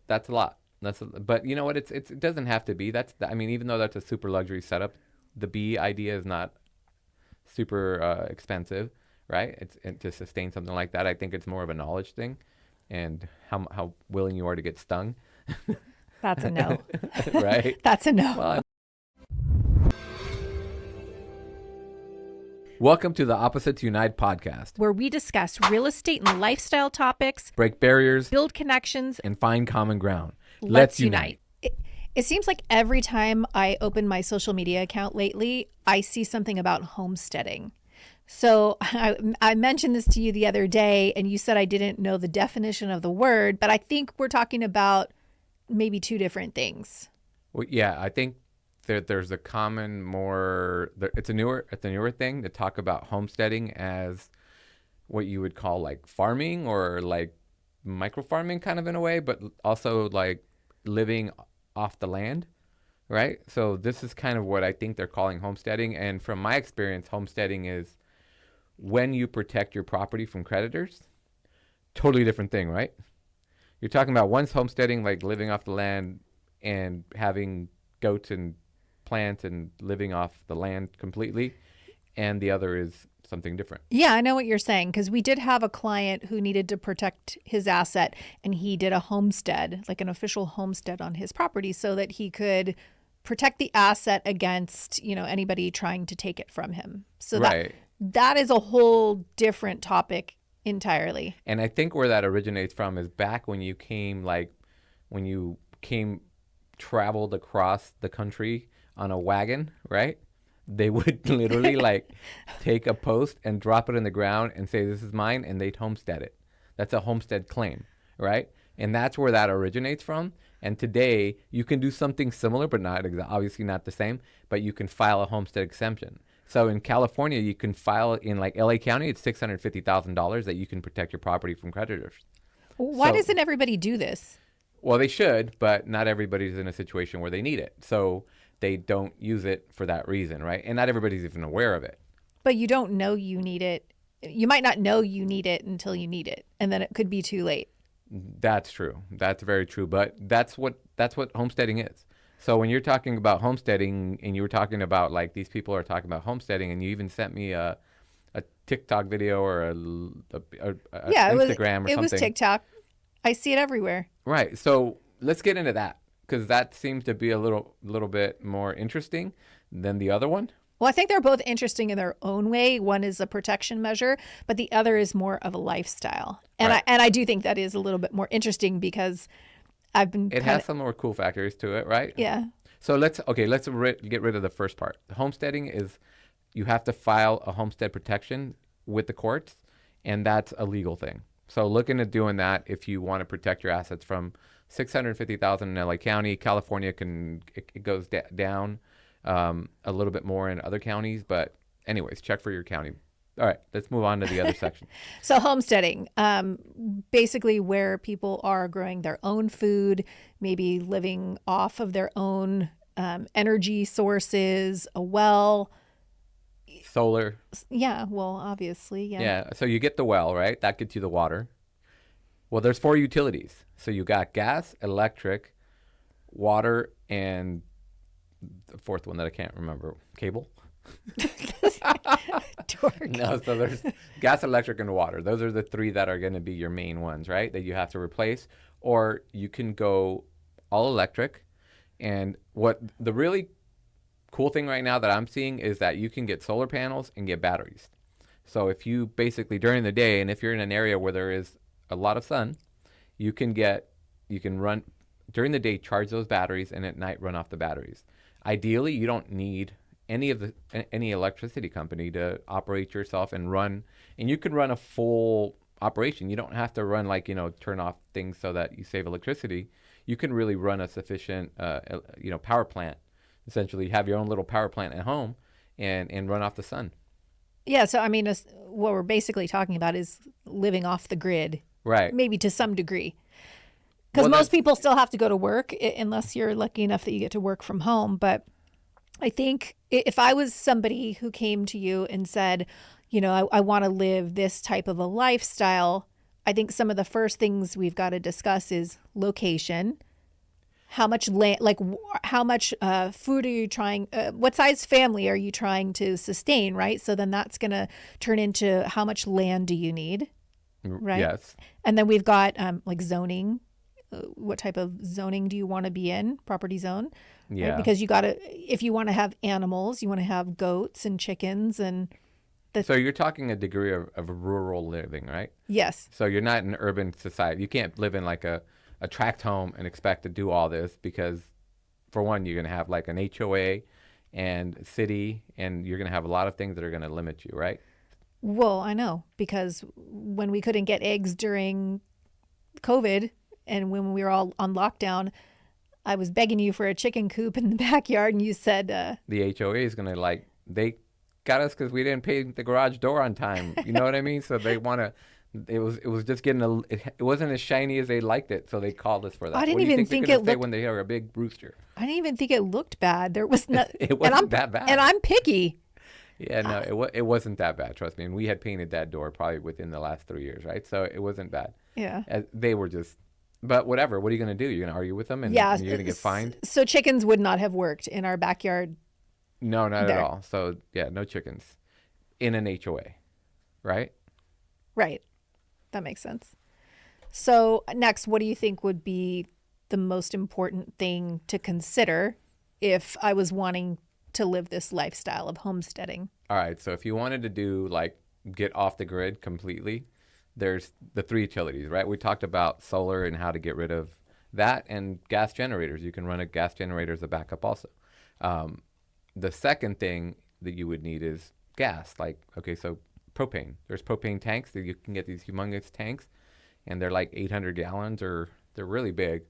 that's a lot. But you know what? It doesn't have to be. I mean, even though that's a super luxury setup, the B idea is not super expensive, right? To sustain something like that. I think it's more of a knowledge thing, and how willing you are to get stung, That's a no. right? That's a no. Well, welcome to the Opposites Unite podcast, Where we discuss real estate and lifestyle topics, break barriers, build connections, and find common ground. let's unite. It seems like every time I open my social media account lately, I see something about homesteading. So I mentioned this to you the other day, and you said I didn't know the definition of the word, but I think we're talking about maybe two different things. Well, yeah, I think there's a common it's a newer thing to talk about homesteading as what you would call like farming or like micro farming kind of in a way, but also like living off the land, right? So this is kind of what I think they're calling homesteading. And from my experience, homesteading is when you protect your property from creditors. Totally different thing, right? You're talking about one's homesteading, like living off the land and having goats and plants and living off the land completely. And the other is something different. Yeah, I know what you're saying, because we did have a client who needed to protect his asset, and he did a homestead, like an official homestead on his property, so that he could protect the asset against, anybody trying to take it from him. So Right. that is a whole different topic entirely. And I think where that originates from is back when you came, traveled across the country on a wagon, right? They would literally like take a post and drop it in the ground and say, this is mine, and they'd homestead it. That's a homestead claim, right? And that's where that originates from. And today you can do something similar, but obviously not the same, but you can file a homestead exemption. So in California, you can file in like LA County, it's $650,000 that you can protect your property from creditors. Why doesn't everybody do this? Well, they should, but not everybody's in a situation where they need it. So they don't use it for that reason, right? And not everybody's even aware of it. But you don't know you need it. You might not know you need it until you need it, and then it could be too late. That's true. That's very true. But that's what homesteading is. So when you're talking about homesteading, and you were talking about like these people are talking about homesteading, and you even sent me a TikTok video or a Instagram or something. It was TikTok. I see it everywhere. Right. So let's get into that, because that seems to be a little bit more interesting than the other one. Well, I think they're both interesting in their own way. One is a protection measure, but the other is more of a lifestyle. And Right. I do think that is a little bit more interesting, because I've been It has some more cool factors to it, right? Yeah. So let's get rid of the first part. The homesteading is you have to file a homestead protection with the courts, and that's a legal thing. So look into doing that if you want to protect your assets from $650,000 in LA County. California it goes down a little bit more in other counties, but anyways, check for your county. All right, let's move on to the other section. So homesteading, basically where people are growing their own food, maybe living off of their own energy sources, a well. Solar. Yeah, well, obviously, yeah. Yeah, so you get the well, right? That gets you the water. Well, there's 4 utilities. So you got gas, electric, water, and the fourth one that I can't remember, cable? No, so there's gas, electric, and water. Those are the 3 that are going to be your main ones, right? That you have to replace. Or you can go all electric. And what the really cool thing right now that I'm seeing is that you can get solar panels and get batteries. So if you basically during the day, and if you're in an area where there is a lot of sun, you can run during the day, charge those batteries, and at night run off the batteries. Ideally, you don't need any electricity company to operate yourself and run, and you can run a full operation. You don't have to run turn off things so that you save electricity. You can really run a sufficient power plant. Essentially, have your own little power plant at home and run off the sun. Yeah, so I mean, what we're basically talking about is living off the grid, right? Maybe to some degree, because most people still have to go to work unless you're lucky enough that you get to work from home. But I think if I was somebody who came to you and said, I want to live this type of a lifestyle, I think some of the first things we've got to discuss is location. How much land, like how much food are you trying, what size family are you trying to sustain, right? So then that's going to turn into how much land do you need, right? Yes. And then we've got like zoning. What type of zoning do you want to be in? Property zone, right? Yeah. Because you got to, if you want to have animals, you want to have goats and chickens and So you're talking a degree of rural living, right? yes. So you're not in an urban society. You can't live in like a tract home and expect to do all this because, for one, you're going to have like an HOA and city, and you're going to have a lot of things that are going to limit you, right? Well, I know because when we couldn't get eggs during COVID and when we were all on lockdown, I was begging you for a chicken coop in the backyard, and you said, The HOA is going to like, they got us because we didn't pay the garage door on time. You know what I mean? So they want to. It was just getting it wasn't as shiny as they liked it, so they called us for that. I didn't What do you even think think they're it gonna say looked. when they hear a big rooster? I didn't even think it looked bad. There was not. It wasn't that bad. And I'm picky. Yeah, no, it wasn't that bad. Trust me. And we had painted that door probably within the last 3 years, right? So it wasn't bad. Yeah. They were just, but whatever. What are you gonna do? You're gonna argue with them, and Yeah. you're gonna get fined? So chickens would not have worked in our backyard. No, not There. at all. So yeah, no chickens in an HOA, right? Right. That makes sense. So next, what do you think would be the most important thing to consider if I was wanting to live this lifestyle of homesteading? All right. So if you wanted to do like get off the grid completely, there's the three utilities, right? We talked about solar and how to get rid of that, and gas generators. You can run a gas generator as a backup also. The second thing that you would need is gas. Like, okay, so propane. There's propane tanks that you can get, these humongous tanks, and they're like 800 gallons, or they're really big,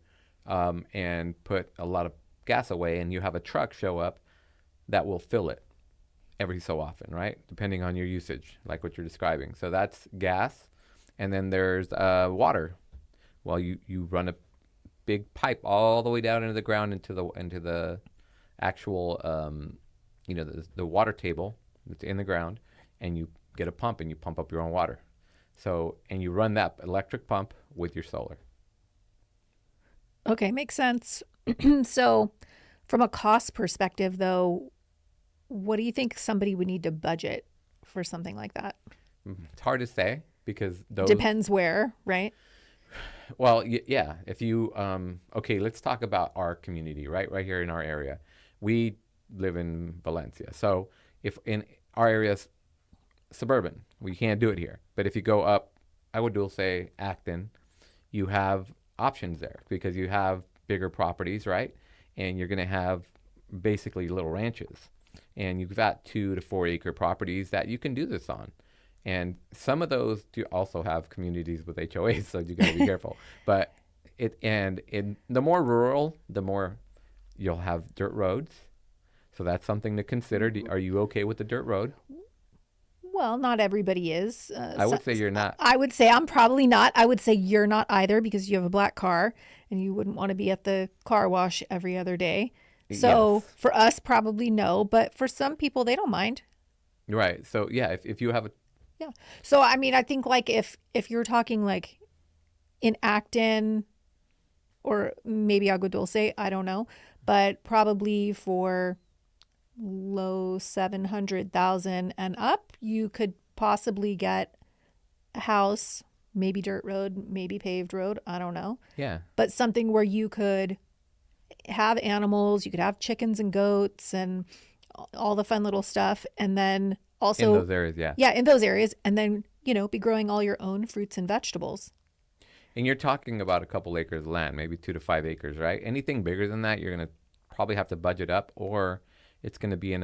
and put a lot of gas away, and you have a truck show up that will fill it every so often, right? Depending on your usage, like what you're describing. So that's gas. And then there's water. Well, you run a big pipe all the way down into the ground into the actual the water table that's in the ground, and you get a pump and you pump up your own water. So, and you run that electric pump with your solar. Okay, makes sense. So from a cost perspective, though, what do you think somebody would need to budget for something like that? It's hard to say because those Depends where, right? Well, yeah. If you okay, let's talk about our community, right here in our area. We live in Valencia, so if in our area's suburban, we can't do it here. But if you go up, I would say Acton, you have options there because you have bigger properties, right? And you're going to have basically little ranches, and you've got 2 to 4 acre properties that you can do this on. And some of those do also have communities with HOAs, so you got to be careful. But the more rural, the more you'll have dirt roads. So that's something to consider. Are you okay with the dirt road? Well, not everybody is. I would say you're not. I would say I'm probably not. I would say you're not either because you have a black car and you wouldn't want to be at the car wash every other day. So Yes. for us, probably no. But for some people, they don't mind. Right. So yeah, if you have Yeah. So I mean, I think like if you're talking like in Acton or maybe Agua Dulce, I don't know, but probably for low 700,000 and up, you could possibly get a house, maybe dirt road, maybe paved road, I don't know, yeah, but something where you could have animals, you could have chickens and goats and all the fun little stuff, and then also in those areas, yeah. yeah, in those areas, and then be growing all your own fruits and vegetables. And you're talking about a couple acres of land, maybe 2 to 5 acres, right? Anything bigger than that, you're gonna probably have to budget up, or it's gonna be in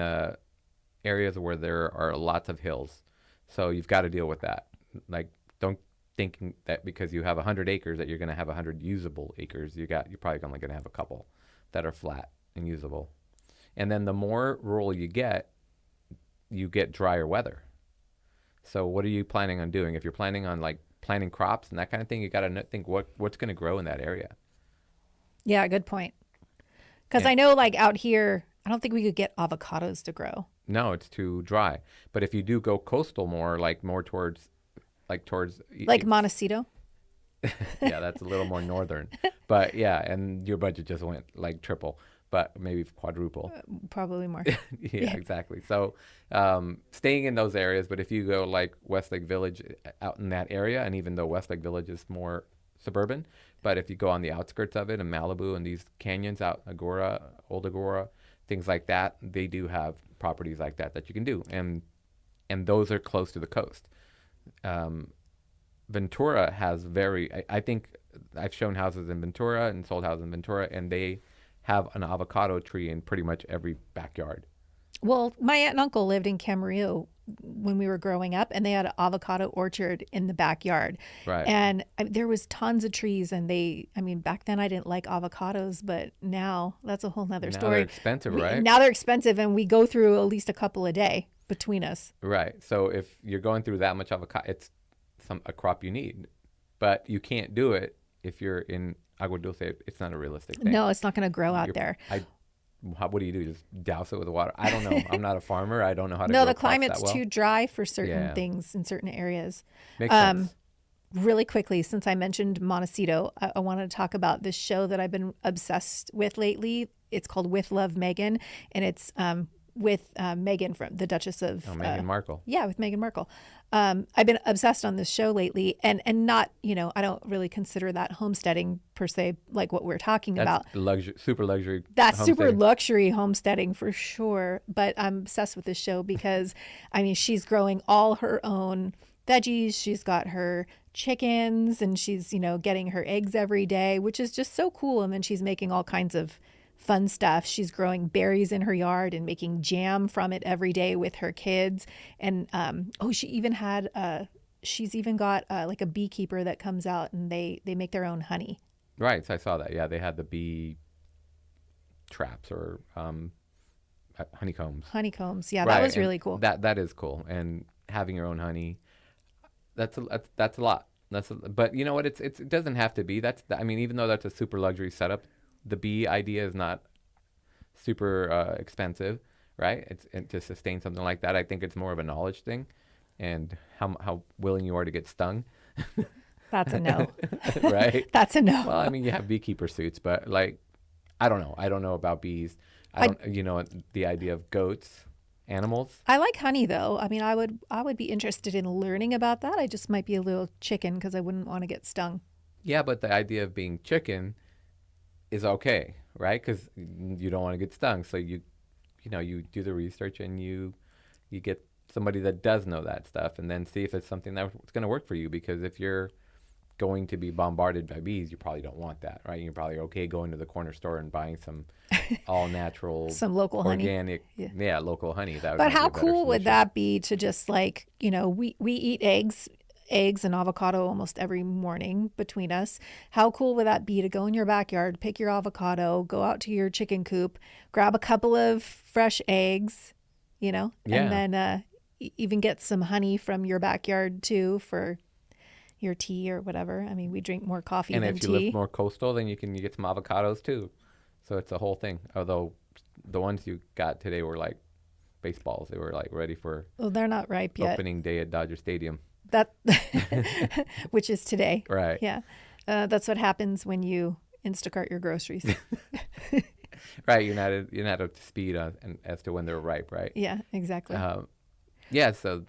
areas where there are lots of hills. So you've got to deal with that. Like, don't think that because you have 100 acres that you're gonna have 100 usable acres. You're probably only gonna have a couple that are flat and usable. And then the more rural you get drier weather. So what are you planning on doing? If you're planning on like planting crops and that kind of thing, you got to think what's going to grow in that area. Yeah, good point. Because Yeah. I know like out here, I don't think we could get avocados to grow. No, it's too dry. But if you do go coastal more, like more towards Like Montecito? Yeah, that's a little more northern. But yeah, and your budget just went like triple, but maybe quadruple. Probably more. Yeah, Yeah. exactly. So staying in those areas, but if you go like Westlake Village out in that area, and even though Westlake Village is more suburban, but if you go on the outskirts of it in Malibu and these canyons out Agora, Old Agora, things like that, they do have properties like that that you can do, and those are close to the coast. Um, Ventura has I think I've shown houses in Ventura and sold houses in Ventura, and they have an avocado tree in pretty much every backyard. Well, my aunt and uncle lived in Camarillo when we were growing up, and they had an avocado orchard in the backyard. Right. And there was tons of trees, and I mean, back then I didn't like avocados, but now that's a whole nother Now they're story. expensive, right? Now they're expensive, and we go through at least a couple a day between us. Right. So if you're going through that much avocado, it's a crop you need, but you can't do it if you're in Agua Dulce. It's not a realistic thing. No, it's not going to grow out You're, there. what do you do? Just douse it with water? I don't know. I'm not a farmer. I don't know how to No, grow the crops climate's that well. too dry for certain Yeah. things in certain areas. Makes sense. Really quickly, since I mentioned Montecito, I wanted to talk about this show that I've been obsessed with lately. It's called With Love, Meghan, and it's with Meghan from the Duchess of Meghan Markle. Yeah, with Meghan Markle. I've been obsessed on this show lately, and not, I don't really consider that homesteading per se, like what we're talking about. That's luxury, super luxury. That's super homesteading. luxury homesteading for sure. But I'm obsessed with this show because, I mean, she's growing all her own veggies. She's got her chickens, and she's, getting her eggs every day, which is just so cool. And then she's making all kinds of fun stuff. She's growing berries in her yard and making jam from it every day with her kids. And she's even got like a beekeeper that comes out, and they make their own honey. Right. So I saw that. Yeah, they had the bee traps or honeycombs. Honeycombs. Yeah, Right. that was and really cool. That is cool. And having your own honey, that's a lot. But you know what? It doesn't have to be. I mean, even though that's a super luxury setup, the bee idea is not super expensive, right? To sustain something like that, I think it's more of a knowledge thing, and how willing you are to get stung. That's a no. Right? That's a no. Well, I mean, you have beekeeper suits, but like, I don't know. I don't know about bees. I don't, the idea of goats, animals. I like honey though. I mean, I would be interested in learning about that. I just might be a little chicken because I wouldn't want to get stung. Yeah, but the idea of being chicken is okay, right? Because you don't want to get stung. So you do the research, and you get somebody that does know that stuff, and then see if it's something that's going to work for you. Because if you're going to be bombarded by bees, you probably don't want that, right? You're probably okay going to the corner store and buying some all natural, some local organic, honey. Local honey. That would But be a how better cool would solution. that be to just like, we eat eggs and avocado almost every morning between us. How cool would that be to go in your backyard, pick your avocado, go out to your chicken coop, grab a couple of fresh eggs, Yeah. and then even get some honey from your backyard too for your tea or whatever. I mean, we drink more coffee And than if you tea. live more coastal, then you get some avocados too. So it's a whole thing. Although the ones you got today were like baseballs. They were like ready for Well, they're not ripe yet. opening day at Dodger Stadium. That, which is today. Right. Yeah. That's what happens when you Instacart your groceries. Right. You're not up to speed as to when they're ripe, right? Yeah, exactly. Yeah. So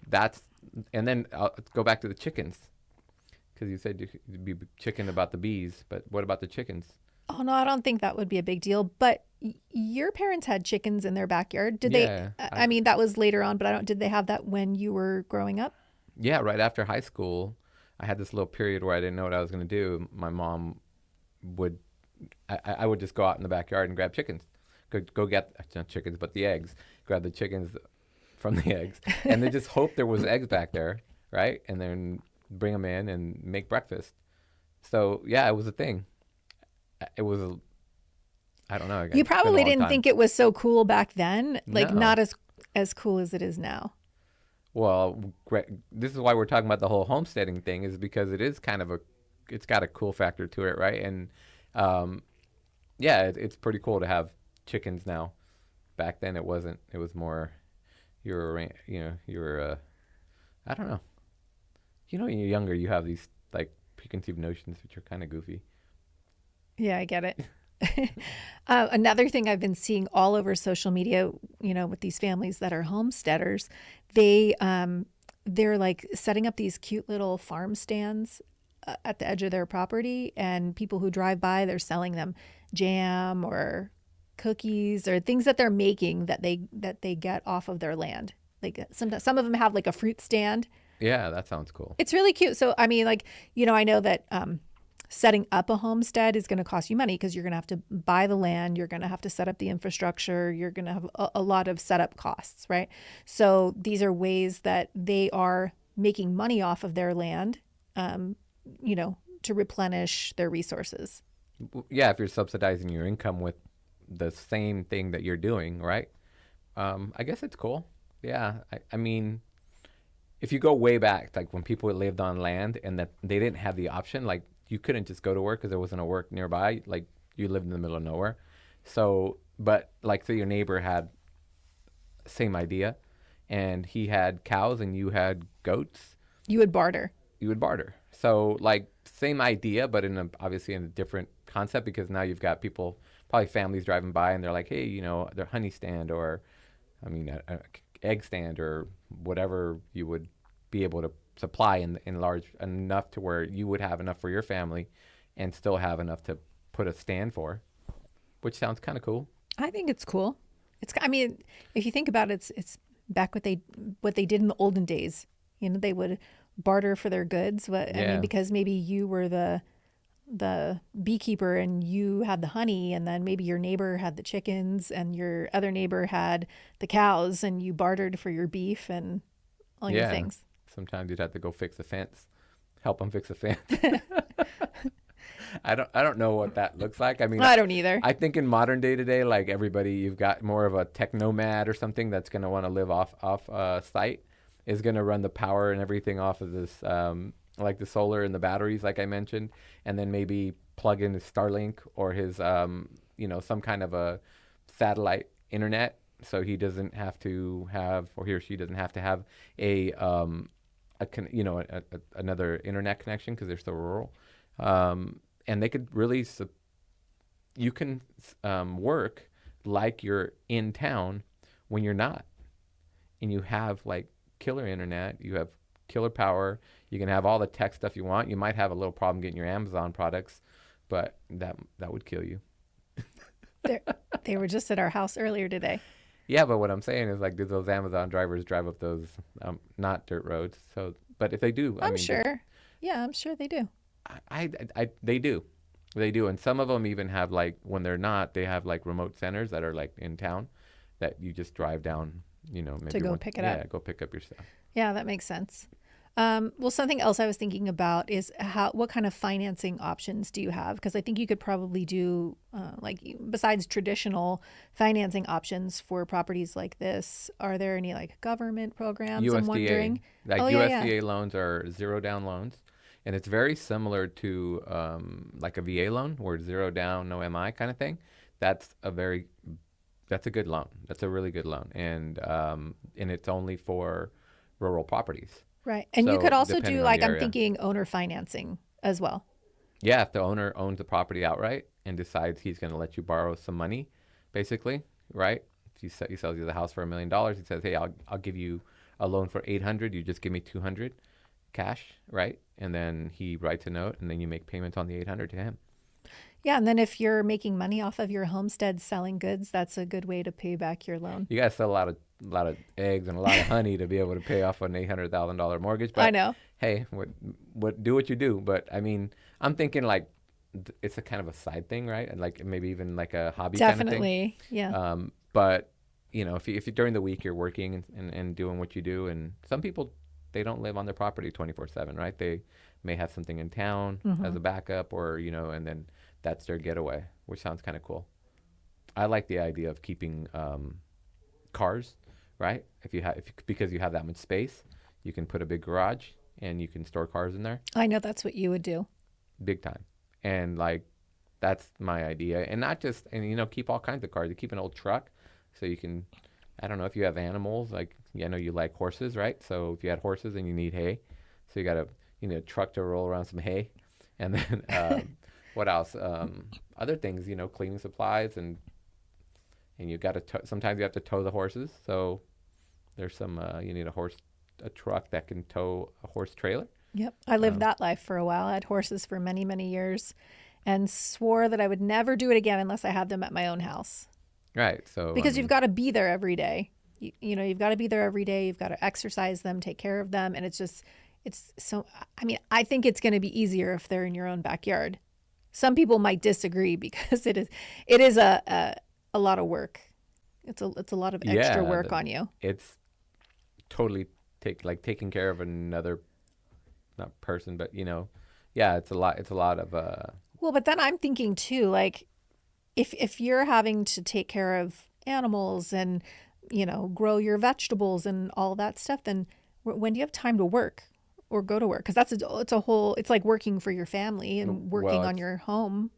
and then I'll go back to the chickens, because you said you'd be chicken about the bees, but what about the chickens? Oh, no, I don't think that would be a big deal. But your parents had chickens in their backyard. Did Yeah, they? I mean, that was later on, but did they have that when you were growing up? Yeah, right after high school, I had this little period where I didn't know what I was going to do. My mom I would just go out in the backyard and grab chickens. Go get, not chickens, but the eggs. Grab the chickens from the eggs. And then just hope there was eggs back there, right? And then bring them in and make breakfast. So, yeah, it was a thing. It was I don't know. You probably didn't think it was so cool back then. Like, No. not as cool as it is now. Well, this is why we're talking about the whole homesteading thing, is because it is kind of it's got a cool factor to it, right? And yeah, it's pretty cool to have chickens now. Back then, it wasn't. It was more, you were I don't know. When you're younger, you have these like preconceived notions, which are kind of goofy. Yeah, I get it. Another thing I've been seeing all over social media, with these families that are homesteaders, they they're like setting up these cute little farm stands at the edge of their property, and people who drive by, they're selling them jam or cookies or things that they're making that they get off of their land. Like some of them have like a fruit stand. Yeah, that sounds cool. It's really cute. So, I mean, like, I know that setting up a homestead is going to cost you money because you're going to have to buy the land. You're going to have to set up the infrastructure. You're going to have a lot of setup costs, right? So these are ways that they are making money off of their land, to replenish their resources. Yeah, if you're subsidizing your income with the same thing that you're doing, right? I guess it's cool. Yeah, I mean, if you go way back, like when people lived on land and that they didn't have the option, like you couldn't just go to work because there wasn't a work nearby. Like you lived in the middle of nowhere. So, but like say your neighbor had same idea and he had cows and you had goats, You would barter. you would barter. So like same idea, but obviously in a different concept because now you've got people, probably families driving by and they're like, hey, their honey stand or, I mean, a egg stand or whatever you would be able to supply in large enough to where you would have enough for your family and still have enough to put a stand for, which sounds kind of cool. I think it's cool. I mean, if you think about it, it's back what they did in the olden days. They would barter for their goods. I Yeah. mean, because maybe you were the beekeeper and you had the honey, and then maybe your neighbor had the chickens and your other neighbor had the cows, and you bartered for your beef and all your Yeah. things. Sometimes you'd have to go fix a fence, help them fix a fence. I don't know what that looks like. I mean, I don't either. I think in modern day today, like everybody, you've got more of a tech nomad or something that's going to want to live off site, is going to run the power and everything off of this, like the solar and the batteries, like I mentioned, and then maybe plug in his Starlink or his, some kind of a satellite internet, so he doesn't have to have, or he or she doesn't have to have another internet connection because they're so rural. And they could really, you can work like you're in town when you're not. And you have like killer internet, you have killer power, you can have all the tech stuff you want. You might have a little problem getting your Amazon products, but that would kill you. They were just at our house earlier today. Yeah, but what I'm saying is like, do those Amazon drivers drive up those not dirt roads? So, but if they do, I'm sure. Yeah, I'm sure they do. They do. They do. And some of them even have like, when they're not, they have like remote centers that are like in town that you just drive down, maybe To go pick it up. Yeah, go pick up your stuff. Yeah, that makes sense. Well, something else I was thinking about is what kind of financing options do you have? Because I think you could probably do, besides traditional financing options for properties like this, are there any like government programs? USDA. I'm wondering. Like USDA loans are zero down loans. And it's very similar to like a VA loan where it's zero down, no MI kind of thing. That's a good loan. That's a really good loan. And it's only for rural properties. Right. And So, you could also depending do on the I'm area. thinking owner financing as well. Yeah, if the owner owns the property outright and decides he's going to let you borrow some money, basically, right? If he sells you the house for $1 million, he says, "Hey, I'll give you a loan for 800. You just give me 200 cash, right?" And then he writes a note, and then you make payments on the 800 to him. Yeah. And then if you're making money off of your homestead selling goods, that's a good way to pay back your loan. You got to sell a lot of eggs and a lot of honey to be able to pay off an $800,000 mortgage. But I know. hey, do what you do. But I mean, I'm thinking like it's a kind of a side thing, right? And like maybe even like a hobby kind of thing. Definitely. Yeah. But if you during the week you're working and doing what you do, and some people, they don't live on their property 24/7, right? They may have something in town as a backup, or and then that's their getaway, which sounds kind of cool. I like the idea of keeping cars, right? Because you have that much space, you can put a big garage and you can store cars in there, I know that's what you would do. big time. And like that's my idea, and not just keep all kinds of cars. You keep an old truck, so you can. I don't know if you have animals, like I know you like horses, right? So if you had horses and you need hay, so you got a truck to roll around some hay. And then what else? Other things, cleaning supplies, and you got to sometimes you have to tow the horses. So there's some you need a truck that can tow a horse trailer. Yep. I lived Um, that life for a while. I had horses for many, many years and swore that I would never do it again unless I had them at my own house. right. So I Because you've mean, got to be there every day. You've got to be there every day. You've got to exercise them, take care of them. And it's so, I mean, I think it's going to be easier if they're in your own backyard. Some people might disagree because it is a lot of work. It's a lot of extra yeah, work on you. it's totally taking care of another not person, but yeah, it's a lot. It's a lot of Well, but then I'm thinking too, like if you're having to take care of animals and grow your vegetables and all that stuff, then when do you have time to work or go to work? Because it's a whole, it's like working for your family and well, working on your home.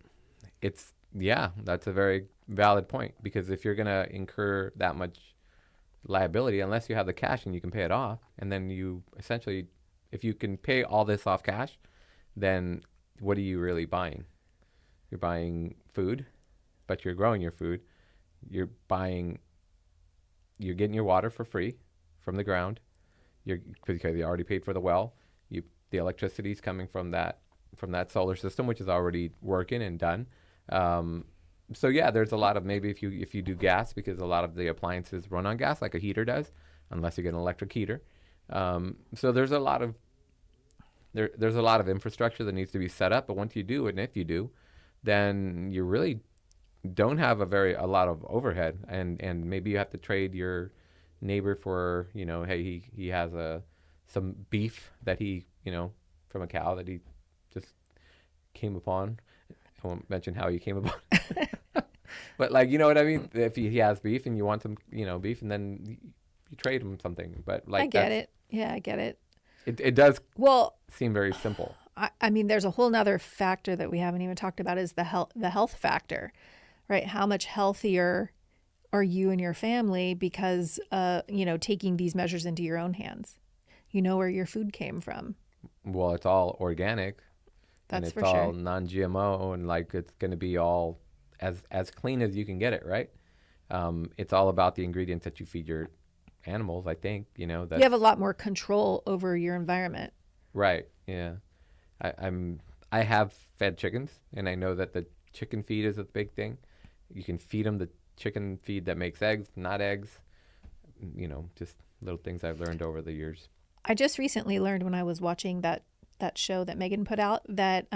it's yeah, that's a very valid point because if you're gonna incur that much liability, unless you have the cash and you can pay it off, and then you essentially, if you can pay all this off cash, then what are you really buying? You're buying food, but you're growing your food. You're buying, you're getting your water for free from the ground. You're because you already paid for the well. The electricity is coming from that solar system, which is already working and done. Um, so yeah, there's a lot of maybe if you do gas because a lot of the appliances run on gas like a heater does, unless you get an electric heater. So there's a lot of infrastructure that needs to be set up. But once you do, and if you do, then you really don't have a lot of overhead, and maybe you have to trade your neighbor for hey he has some beef that he from a cow that he just came upon. I won't mention how he came upon, but like you know what I mean. If he has beef and you want some beef, and then you trade him something. But I like get it. Yeah, I get it. it does Well, seem very simple. I mean, there's a whole nother factor that we haven't even talked about is the health factor, right? How much healthier are you and your family because, taking these measures into your own hands? You know where your food came from. Well, it's all organic and That's it's for all sure. non-GMO and like it's going to be all as clean as you can get it, right? It's all about the ingredients that you feed your animals. I think You have that's a lot more control over your environment. right. Yeah, I'm I have fed chickens and I know that the chicken feed is a big thing. You can feed them the chicken feed that makes eggs, not eggs. Just little things I've learned over the years. I just recently learned when I was watching that show that Megan put out that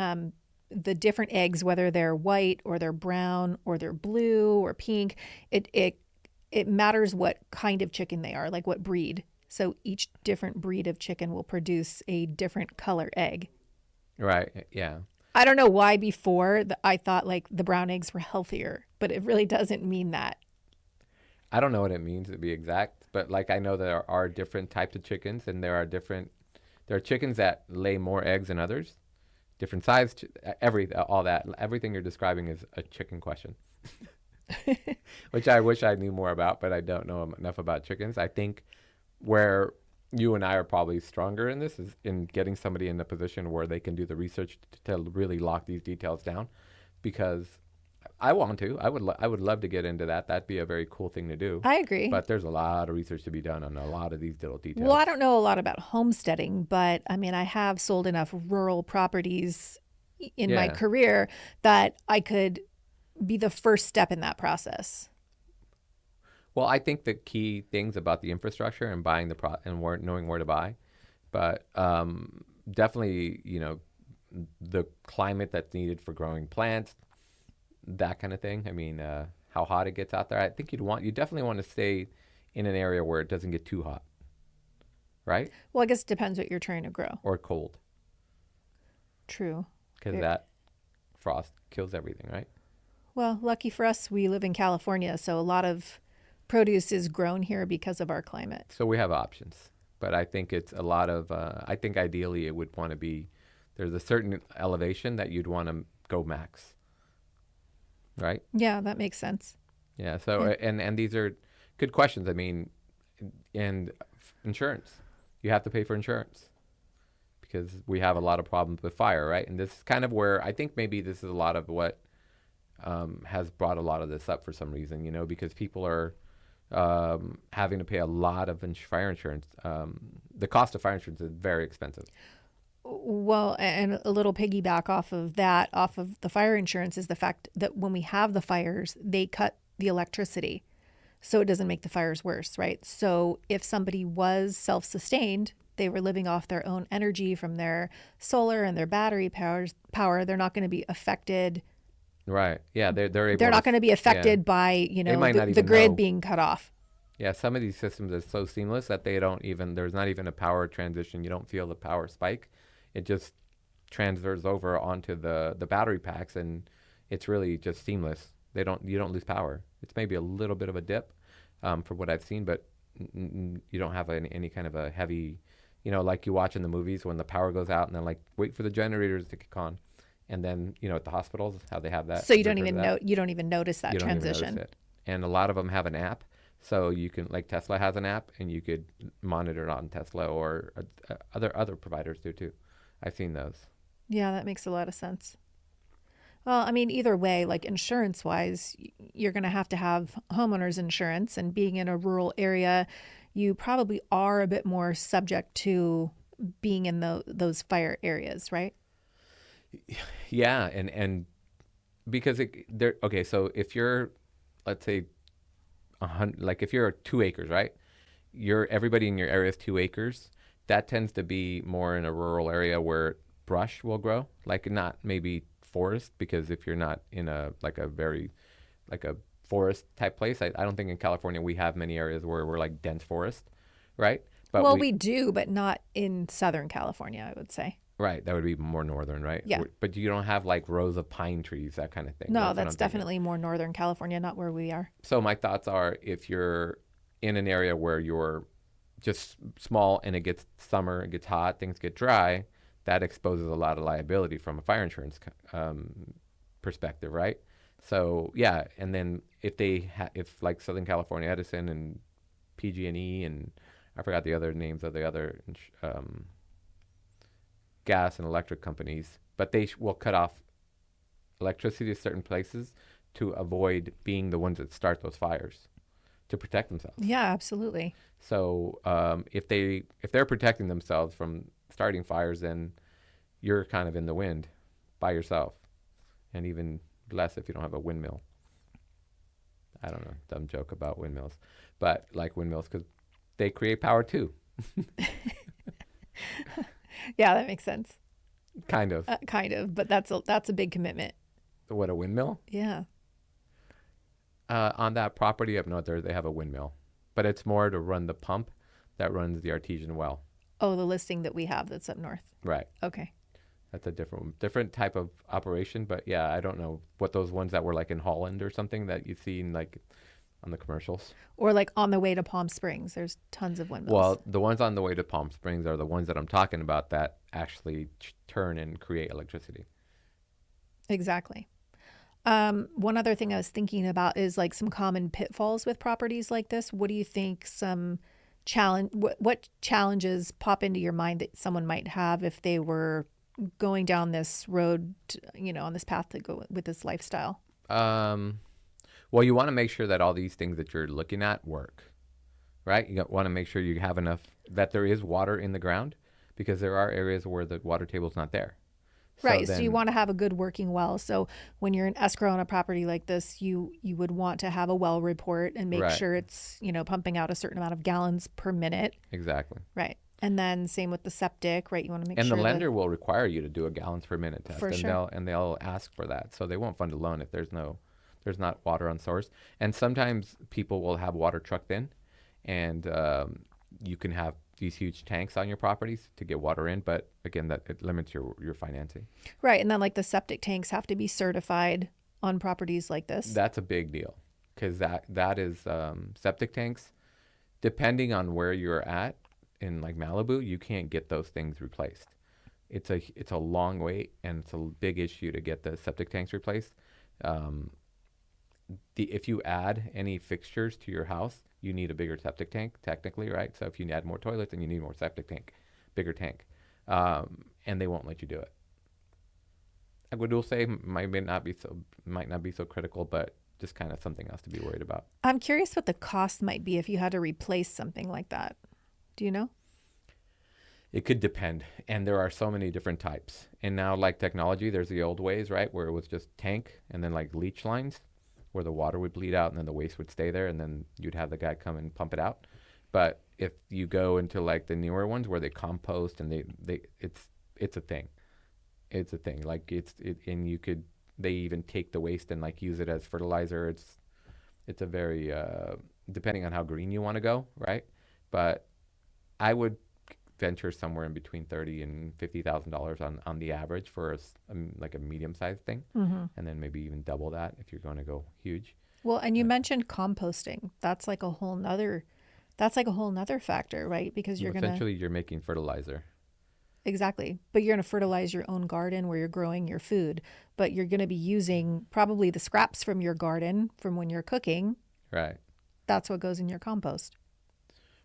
the different eggs, whether they're white or they're brown or they're blue or pink, it matters what kind of chicken they are, like what breed. So each different breed of chicken will produce a different color egg. Right. Yeah. I don't know why before I thought like the brown eggs were healthier, but it really doesn't mean that. I don't know what it means to be exact, but like I know there are different types of chickens, and there are chickens that lay more eggs than others, different size, all that, everything you're describing is a chicken question, which I wish I knew more about, but I don't know enough about chickens. I think where you and I are probably stronger in this is in getting somebody in a position where they can do the research to really lock these details down, because I want to. I would love to get into that. That'd be a very cool thing to do. I agree. But there's a lot of research to be done on a lot of these little Well, details. I don't know a lot about homesteading, but I mean, I have sold enough rural properties in my Yeah. career that I could be the first step in that process. Well, I think the key things about the infrastructure and buying knowing where to buy, but definitely the climate that's needed for growing plants, that kind of thing. I mean, how hot it gets out there. I think you definitely want to stay in an area where it doesn't get too hot, right? Well, I guess it depends what you're trying to grow. Or cold, True. because Very- that frost kills everything, right? Well, lucky for us, we live in California, so a lot of produce is grown here because of our climate. So we have options, but I think it's a lot of. I think ideally it would want to be. There's a certain elevation that you'd want to go max, right? Yeah, that makes sense. Yeah. So Yeah. and these are good questions. I mean, and insurance. You have to pay for insurance because we have a lot of problems with fire, right? And this is kind of where I think maybe this is a lot of what has brought a lot of this up for some reason, because people are having to pay a lot of fire insurance. The cost of fire insurance is very expensive. Well, and a little piggyback off of that, off of the fire insurance, is the fact that when we have the fires, they cut the electricity. So it doesn't make the fires worse, right? So if somebody was self-sustained, they were living off their own energy from their solar and their battery power, they're not going to be affected. Right. Yeah, they're able They're not to, going to be affected by, they might not the even grid know. being cut off. Yeah, some of these systems are so seamless that they don't even, there's not even a power transition. You don't feel the power spike. It just transfers over onto the battery packs, and it's really just seamless. You don't lose power. It's maybe a little bit of a dip from what I've seen, but you don't have any kind of a heavy, like you watch in the movies when the power goes out and then like wait for the generators to kick on. And then, at the hospitals, how they have that. So you don't even notice that you don't transition. Even notice it. And a lot of them have an app. So you can, like Tesla has an app, and you could monitor it on Tesla, or other providers do too. I've seen those. Yeah, that makes a lot of sense. Well, I mean, either way, like insurance wise, you're going to have homeowners insurance, and being in a rural area, you probably are a bit more subject to being in those fire areas, right? Yeah, and because okay, so if you're, let's say, like if you're 2 acres, right? Everybody in your area is 2 acres. That tends to be more in a rural area where brush will grow, like not maybe forest, because if you're not in a forest type place, I don't think in California we have many areas where we're like dense forest, right? But well, we do, but not in Southern California, I would say. Right, that would be more northern, right? Yeah. But you don't have like rows of pine trees, that kind of thing. No, that's definitely more Northern California, not where we are. So my thoughts are, if you're in an area where you're just small and it gets summer, it gets hot, things get dry, that exposes a lot of liability from a fire insurance perspective, right? So yeah, and then if like Southern California Edison and PG&E and I forgot the other names of the other gas and electric companies, but they will cut off electricity to certain places to avoid being the ones that start those fires, to protect themselves. Yeah, absolutely. So if they're protecting themselves from starting fires, then you're kind of in the wind by yourself, and even less if you don't have a windmill. I don't know, dumb joke about windmills, but like windmills because they create power too. Yeah, that makes sense. Kind of. But that's a big commitment. What, a windmill? Yeah. On that property up north, they have a windmill, but it's more to run the pump that runs the artesian well. Oh, the listing that we have that's up north. Right. Okay. That's a different type of operation, but yeah, I don't know what those ones that were like in Holland or something that you've seen like on the commercials. Or like on the way to Palm Springs, there's tons of windmills. Well, the ones on the way to Palm Springs are the ones that I'm talking about that actually turn and create electricity. Exactly. One other thing I was thinking about is like some common pitfalls with properties like this. What do you think what challenges pop into your mind that someone might have if they were going down this road, on this path to go with this lifestyle? Well, you want to make sure that all these things that you're looking at work, right? You want to make sure you have enough, that there is water in the ground, because there are areas where the water table is not there. Right. So you want to have a good working well. So when you're in escrow on a property like this, you would want to have a well report and make sure it's, pumping out a certain amount of gallons per minute. Exactly. Right. And then same with the septic, right? You want to make sure. And the lender will require you to do a gallons per minute test. For sure. They'll ask for that. So they won't fund a loan if there's not water on source. And sometimes people will have water trucked in, and you can have these huge tanks on your properties to get water in, but again, that it limits your financing. Right, and then like the septic tanks have to be certified on properties like this. That's a big deal, because that is septic tanks. Depending on where you're at in like Malibu, you can't get those things replaced. It's a long wait, and it's a big issue to get the septic tanks replaced. If you add any fixtures to your house, you need a bigger septic tank, technically, right? So if you add more toilets, then you need more septic tank, bigger tank. and they won't let you do it. Agrodulce might not be so critical, but just kind of something else to be worried about. I'm curious what the cost might be if you had to replace something like that. Do you know? It could depend, and there are so many different types. And now, like technology, there's the old ways, right, where it was just tank and then like leach lines, where the water would bleed out and then the waste would stay there, and then you'd have the guy come and pump it out. But if you go into like the newer ones where they compost and it's a thing. It's a thing. Like and they even take the waste and like use it as fertilizer. It's a very depending on how green you want to go, right? But I would venture somewhere in between $30,000 and $50,000 on the average for like a medium sized thing, and then maybe even double that if you're going to go huge. Well, and you mentioned composting. That's like a whole nother factor, right? Because Essentially you're making fertilizer. Exactly. But you're going to fertilize your own garden where you're growing your food, but you're going to be using probably the scraps from your garden from when you're cooking. Right. That's what goes in your compost.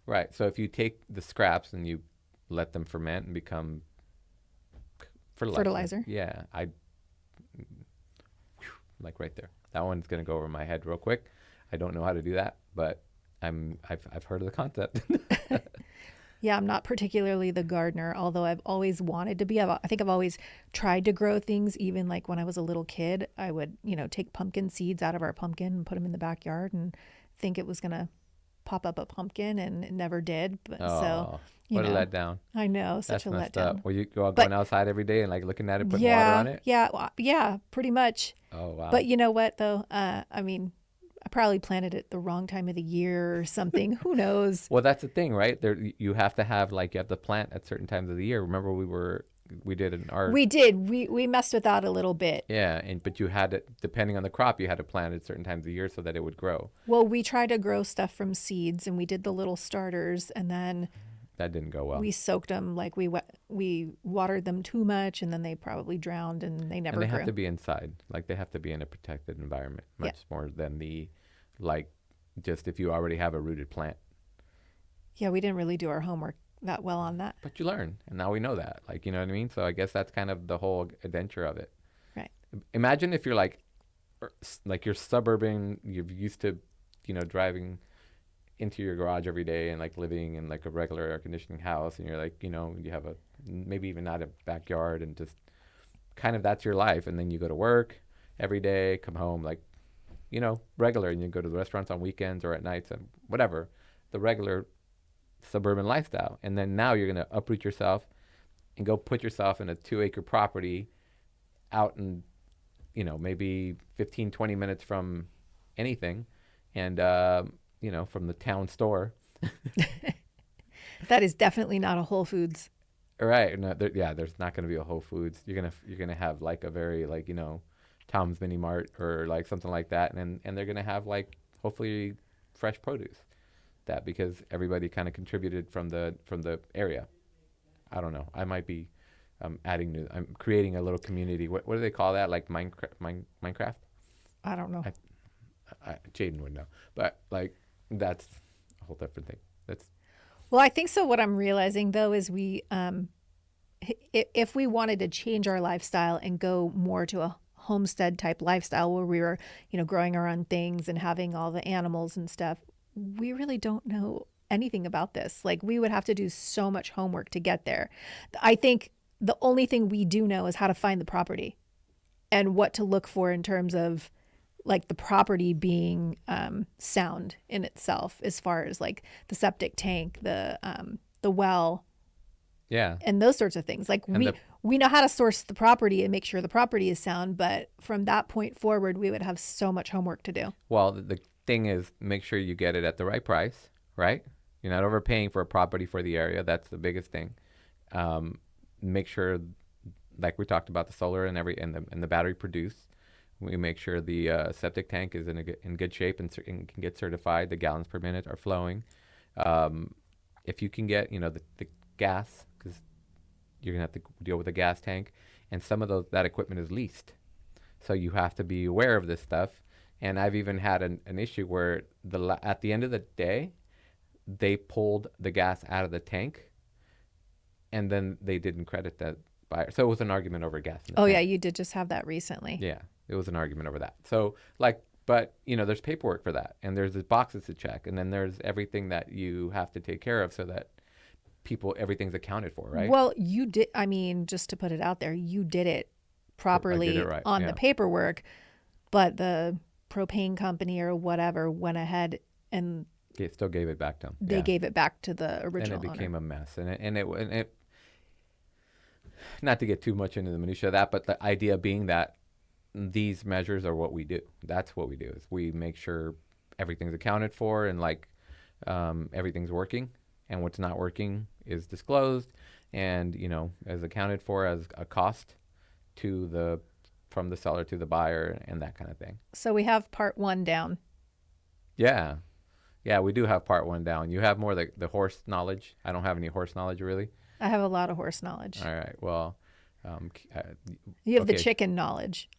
Right. So if you take the scraps and you let them ferment and become fertilizer. Yeah. Like right there. That one's going to go over my head real quick. I don't know how to do that, but I've heard of the concept. Yeah, I'm not particularly the gardener, although I've always wanted to be. I think I've always tried to grow things. Even like when I was a little kid, I would, take pumpkin seeds out of our pumpkin and put them in the backyard and think it was going to pop up a pumpkin, and it never did. But what a letdown. I know, such That's a messed letdown. up. Were you going outside every day and like looking at it, putting water on it? Yeah, pretty much. Oh, wow. But you know what though? I probably planted it the wrong time of the year or something. Who knows? Well, that's the thing, right? You have to have you have to plant at certain times of the year. Remember we did an art. We did. We messed with that a little bit. Yeah, but you had to, depending on the crop, you had to plant at certain times of the year so that it would grow. Well, we tried to grow stuff from seeds, and we did the little starters, and then that didn't go well. We soaked them, like we watered them too much, and then they probably drowned, and they never grew. Have to be inside, like they have to be in a protected environment, much more than just if you already have a rooted plant. Yeah, we didn't really do our homework that well on that. But you learn, and now we know that, you know what I mean? So I guess that's kind of the whole adventure of it. Right. Imagine if you're like you're suburban, you're used to, driving into your garage every day and like living in like a regular air conditioning house, and you're like, you have maybe even not a backyard, and just kind of that's your life. And then you go to work every day, come home regular, and you go to the restaurants on weekends or at nights and whatever, the regular suburban lifestyle. And then now you're going to uproot yourself and go put yourself in a 2-acre property out in, maybe 15, 20 minutes from anything. And, from the town store. That is definitely not a Whole Foods. Right. No, there's not going to be a Whole Foods. You're going to have like a very Tom's Mini Mart or like something like that, and they're gonna have like hopefully fresh produce, because everybody kind of contributed from the area. I don't know. I might be I'm creating a little community. What do they call that? Like Minecraft? I don't know. Jaden would know, but like that's a whole different thing. Well, I think so. What I'm realizing though is we if we wanted to change our lifestyle and go more to a homestead type lifestyle where we were, growing our own things and having all the animals and stuff, we really don't know anything about this. Like we would have to do so much homework to get there. I think the only thing we do know is how to find the property and what to look for in terms of like the property being sound in itself, as far as like the septic tank, the well. Yeah. And those sorts of things. Like we know how to source the property and make sure the property is sound, but from that point forward, we would have so much homework to do. Well, the thing is, make sure you get it at the right price, right? You're not overpaying for a property for the area. That's the biggest thing. Make sure, like we talked about, the solar and the battery produce. We make sure the septic tank is in good shape and can get certified. The gallons per minute are flowing. If you can get, the gas, because you're gonna have to deal with a gas tank, and some of that equipment is leased, so you have to be aware of this stuff. And I've even had an issue where at the end of the day, they pulled the gas out of the tank and then they didn't credit that buyer. So it was an argument over gas in the Oh, tank. yeah, you did just have that recently. Yeah, it was an argument over that. So like, but there's paperwork for that, and there's the boxes to check, and then there's everything that you have to take care of so that everything's accounted for, right? Well, you did. I mean, just to put it out there, you did it properly right, on yeah. the paperwork, but the propane company or whatever went ahead and It still gave it back to them. they gave it back to the And original it became owner. a mess, and it not to get too much into the minutia of that, but the idea being that these measures are what we do. That's what we do, is we make sure everything's accounted for, and like everything's working, and what's not working is disclosed and is accounted for as a cost from the seller to the buyer, and that kind of thing. So we have part 1 down. Yeah, we do have part 1 down. You have more the horse knowledge. I don't have any horse knowledge, really. I have a lot of horse knowledge. All right, well, You have the okay. chicken knowledge.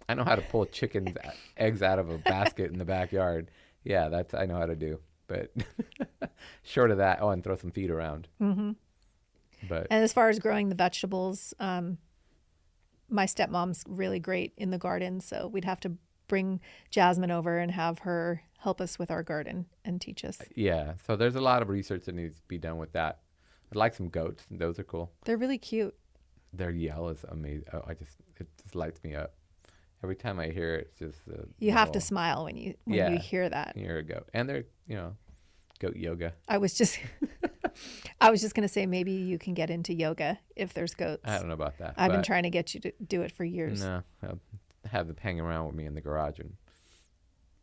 I know how to pull chicken's eggs out of a basket in the backyard. Yeah, I know how to do. But short of that, and throw some feed around. Mm-hmm. But And as far as growing the vegetables, my stepmom's really great in the garden, so we'd have to bring Jasmine over and have her help us with our garden and teach us. yeah, so there's a lot of research that needs to be done with that. I'd like some goats. Those are cool. They're really cute. Their yell is amazing. Oh, it just lights me up. Every time I hear it, it's just You have to smile when you hear that. You're a goat, and they're goat yoga. I was just going to say maybe you can get into yoga if there's goats. I don't know about that. I've been trying to get you to do it for years. No, I'll have them hang around with me in the garage, and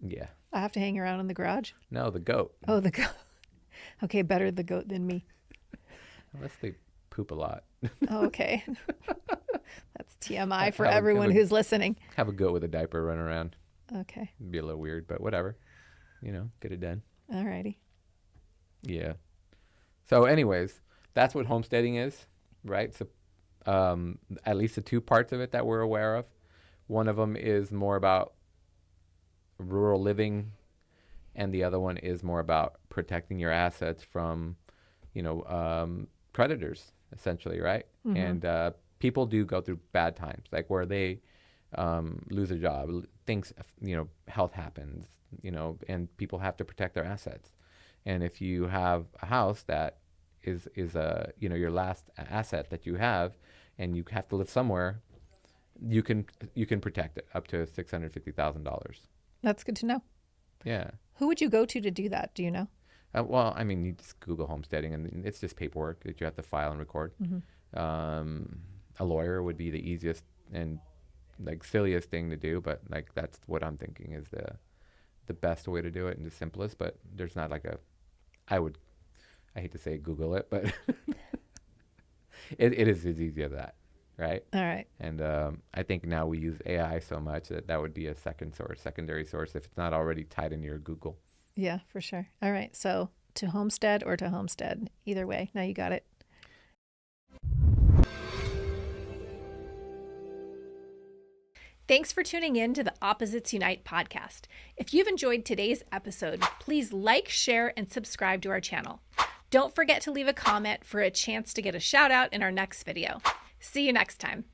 yeah. I have to hang around in the garage? No, the goat. Oh, the goat. Okay, better the goat than me. Unless they poop a lot. Oh, okay. That's TMI for Have a- everyone have a- who's listening. Have a goat with a diaper run around. Okay. It'd be a little weird, but whatever. Get it done. All righty. Yeah. So anyways, that's what homesteading is, right? So at least the 2 parts of it that we're aware of. One of them is more about rural living, and the other one is more about protecting your assets from, creditors, essentially, right? Mm-hmm. And people do go through bad times, like where they lose a job, things, health happens, and people have to protect their assets. And if you have a house that is your last asset that you have, and you have to live somewhere, you can protect it up to $650,000. That's good to know. Yeah. Who would you go to do that? Do you know? Well, I mean, you just Google homesteading, and it's just paperwork that you have to file and record. Mm-hmm. A lawyer would be the easiest and like silliest thing to do, but like that's what I'm thinking is the best way to do it and the simplest. But there's not like I hate to say Google it, but it is as easy as that, right? All right. And I think now we use AI so much that would be a secondary source if it's not already tied into your Google. Yeah, for sure. All right. So to homestead or to homestead, either way. Now you got it. Thanks for tuning in to the Opposites Unite podcast. If you've enjoyed today's episode, please like, share, and subscribe to our channel. Don't forget to leave a comment for a chance to get a shout out in our next video. See you next time.